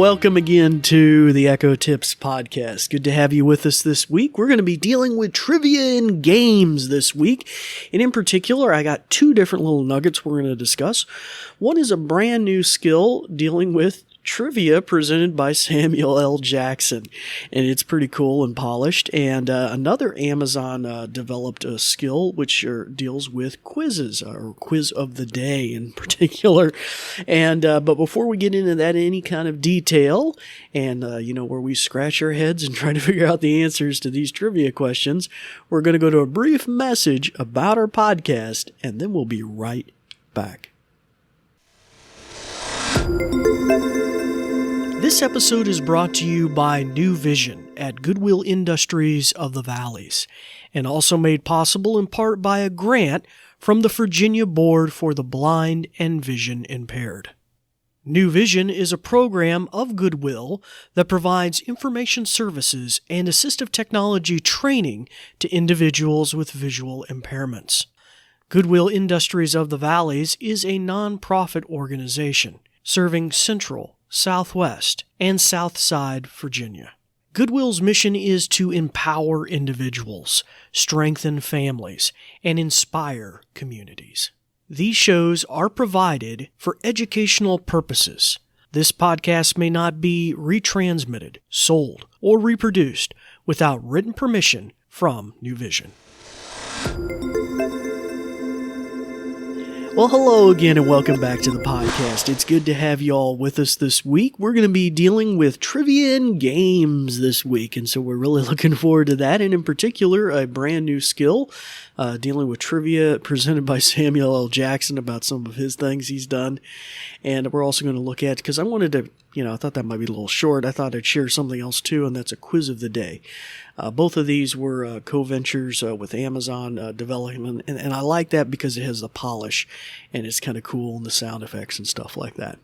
welcome again to the Echo Tips podcast. Good to have you with us this week. We're going to be dealing with trivia and games this week. And in particular, I got two different little nuggets we're going to discuss. One is a brand new skill dealing with trivia presented by Samuel L. Jackson, and it's pretty cool and polished. And another Amazon developed a skill which deals with quizzes, or quiz of the day in particular. And but before we get into that, any kind of detail, and where we scratch our heads and try to figure out the answers to these trivia questions, we're going to go to a brief message about our podcast, and then we'll be right back. This episode is brought to you by New Vision at Goodwill Industries of the Valleys, and also made possible in part by a grant from the Virginia Board for the Blind and Vision Impaired. New Vision is a program of Goodwill that provides information services and assistive technology training to individuals with visual impairments. Goodwill Industries of the Valleys is a nonprofit organization serving Central, Southwest, and Southside Virginia. Goodwill's mission is to empower individuals, strengthen families, and inspire communities. These shows are provided for educational purposes. This podcast may not be retransmitted, sold, or reproduced without written permission from New Vision. Well, hello again and welcome back to the podcast. It's good to have you all with us this week. We're going to be dealing with trivia and games this week, and so we're really looking forward to that, and in particular, a brand new skill dealing with trivia presented by Samuel L. Jackson about some of his things he's done. And we're also going to look at, because I wanted to, I thought that might be a little short. I thought I'd share something else too, and that's a quiz of the day. Both of these were co-ventures with Amazon development, and I like that because it has the polish, and it's kind of cool, and the sound effects and stuff like that.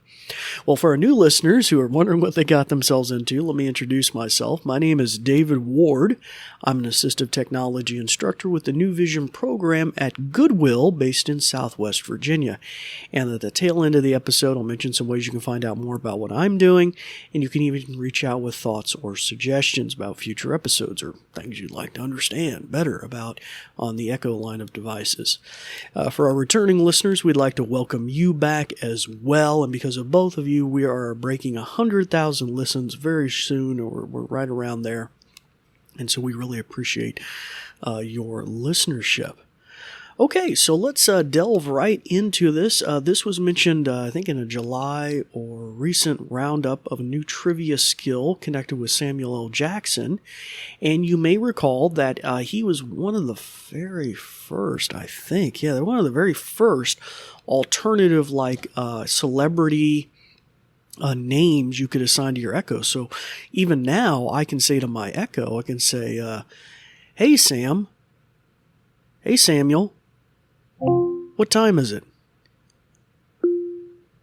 Well, for our new listeners who are wondering what they got themselves into, let me introduce myself. My name is David Ward. I'm an assistive technology instructor with the New Vision program at Goodwill, based in Southwest Virginia. And at the tail end of the episode, I'll mention some ways you can find out more about what I'm doing, and you can even reach out with thoughts or suggestions about future episodes or things you'd like to understand better about on the Echo line of devices. For our returning listeners, we'd like to welcome you back as well, and because of both of you, we are breaking 100,000 listens very soon, or we're right around there. And so we really appreciate your listenership. Okay, so let's delve right into this. This was mentioned, I think, in a July or recent roundup of a new trivia skill connected with Samuel L. Jackson. And you may recall that he was one of the very first, I think, one of the very first alternative, celebrity names you could assign to your Echo. So even now, I can say to my Echo, I can say, hey, Sam. Hey, Samuel. What time is it?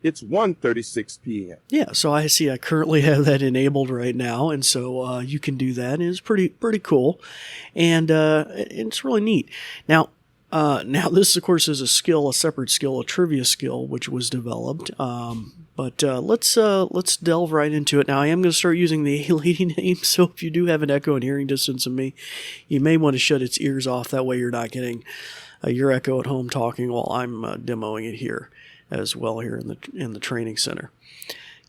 It's 1:36 p.m. Yeah, so I see I currently have that enabled right now, and so you can do that, and it's pretty cool, and it's really neat. Now this, of course, is a separate skill, a trivia skill, which was developed. But let's delve right into it. Now, I am going to start using the lady name, so if you do have an Echo in hearing distance of me, you may want to shut its ears off. That way you're not getting your Echo at home talking while I'm demoing it here as well here in the training center.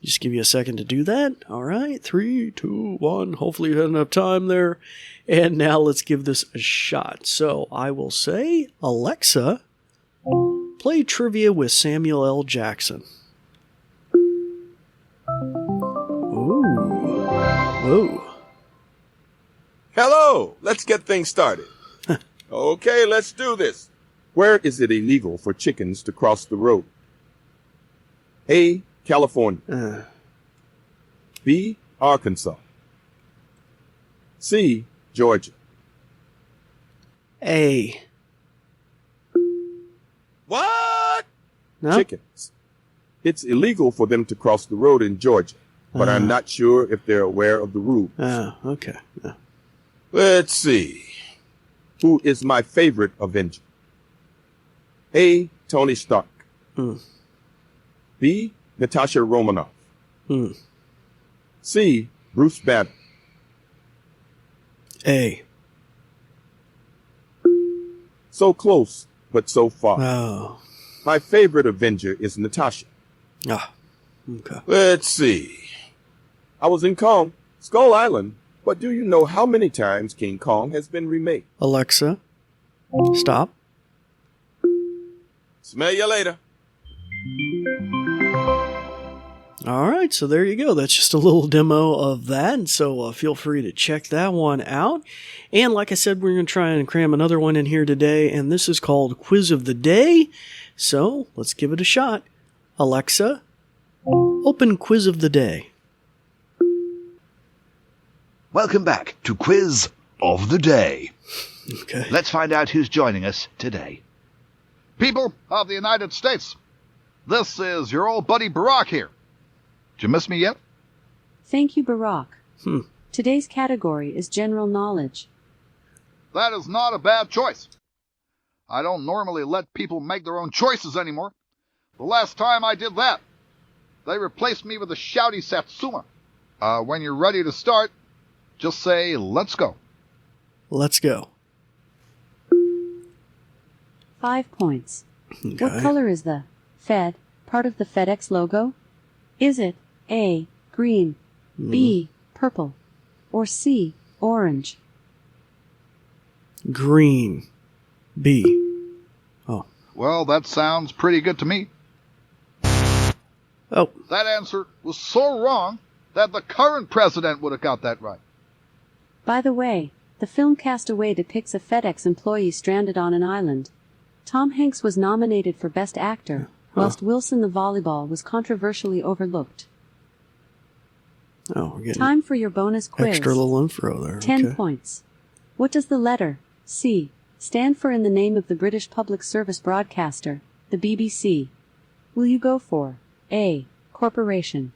Just give you a second to do that. All right, 3, 2, 1. Hopefully you had enough time there. And now let's give this a shot. So I will say, Alexa, play trivia with Samuel L. Jackson. Ooh. Whoa. Hello, let's get things started. Okay, let's do this. Where is it illegal for chickens to cross the road? A, California. B, Arkansas. C, Georgia. A. What? No? Chickens. It's illegal for them to cross the road in Georgia, but I'm not sure if they're aware of the rules. Okay. Let's see. Who is my favorite Avenger? A, Tony Stark. B, Natasha Romanoff. C. Bruce Banner. A. So close, but so far. Oh. My favorite Avenger is Natasha. Ah. Okay. Let's see. I was in Kong, Skull Island, but do you know how many times King Kong has been remade? Alexa, stop. Smell you later. All right, so there you go. That's just a little demo of that, and so feel free to check that one out. And like I said, we're going to try and cram another one in here today, and this is called Quiz of the Day. So let's give it a shot. Alexa, open Quiz of the Day. Welcome back to Quiz of the Day. Okay. Let's find out who's joining us today. People of the United States, this is your old buddy Barack here. Did you miss me yet? Thank you, Barack. Today's category is general knowledge. That is not a bad choice. I don't normally let people make their own choices anymore. The last time I did that, they replaced me with a shouty Satsuma. When you're ready to start, just say, let's go. Let's go. 5 points. Okay. What color is the Fed part of the FedEx logo? Is it A, green, B, purple, or C, orange? Green. B. Oh. Well, that sounds pretty good to me. Oh. That answer was so wrong that the current president would have got that right. By the way, the film Castaway depicts a FedEx employee stranded on an island. Tom Hanks was nominated for Best Actor, whilst Wilson the volleyball was controversially overlooked. Oh, we're getting Time for your bonus quiz. extra little info there. 10 Okay. points. What does the letter C stand for in the name of the British public service broadcaster, the BBC? Will you go for A, corporation,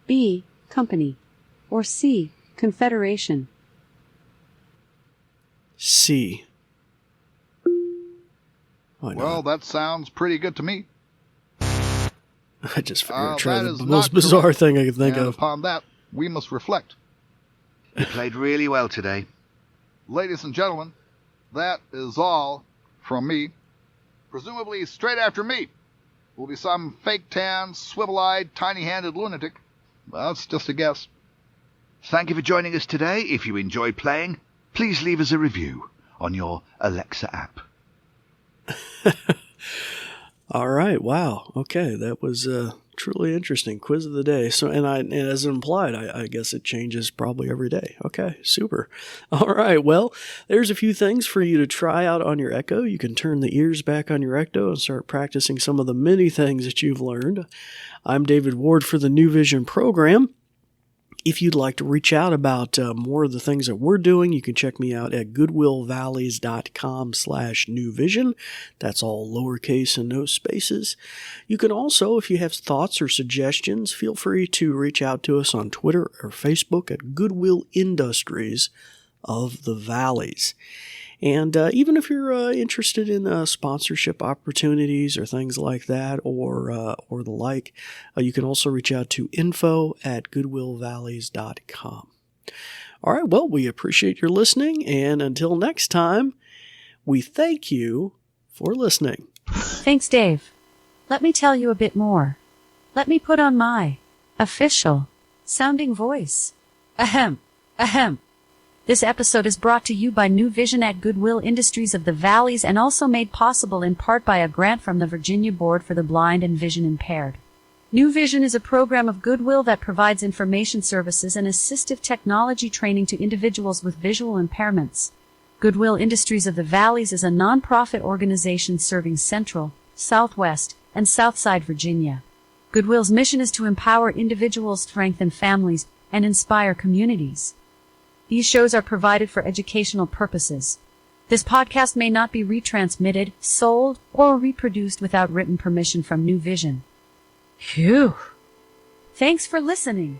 B, company, or C, confederation? C. Why not? Well, that sounds pretty good to me. I just figured I'd try that the is most not bizarre correct. thing I could think And of. upon that, we must reflect. You played really well today. Ladies and gentlemen, that is all from me. Presumably straight after me will be some fake-tan, swivel-eyed, tiny-handed lunatic. Well, it's just a guess. Thank you for joining us today. If you enjoyed playing, please leave us a review on your Alexa app. All right. Wow. Okay. That was truly interesting. Quiz of the day. So, and as implied, I guess it changes probably every day. Okay. Super. All right. Well, there's a few things for you to try out on your Echo. You can turn the ears back on your Ecto and start practicing some of the many things that you've learned. I'm David Ward for the New Vision program. If you'd like to reach out about more of the things that we're doing, you can check me out at goodwillvalleys.com/newvision. That's all lowercase and no spaces. You can also, if you have thoughts or suggestions, feel free to reach out to us on Twitter or Facebook at Goodwill Industries of the Valleys. And even if you're interested in sponsorship opportunities or things like that or the like, you can also reach out to info@goodwillvalleys.com. All right, well, we appreciate your listening, and until next time, we thank you for listening. Thanks, Dave. Let me tell you a bit more. Let me put on my official sounding voice. Ahem, ahem. This episode is brought to you by New Vision at Goodwill Industries of the Valleys and also made possible in part by a grant from the Virginia Board for the Blind and Vision Impaired. New Vision is a program of Goodwill that provides information services and assistive technology training to individuals with visual impairments. Goodwill Industries of the Valleys is a nonprofit organization serving Central, Southwest, and Southside Virginia. Goodwill's mission is to empower individuals, strengthen families, and inspire communities. These shows are provided for educational purposes. This podcast may not be retransmitted, sold, or reproduced without written permission from New Vision. Phew! Thanks for listening.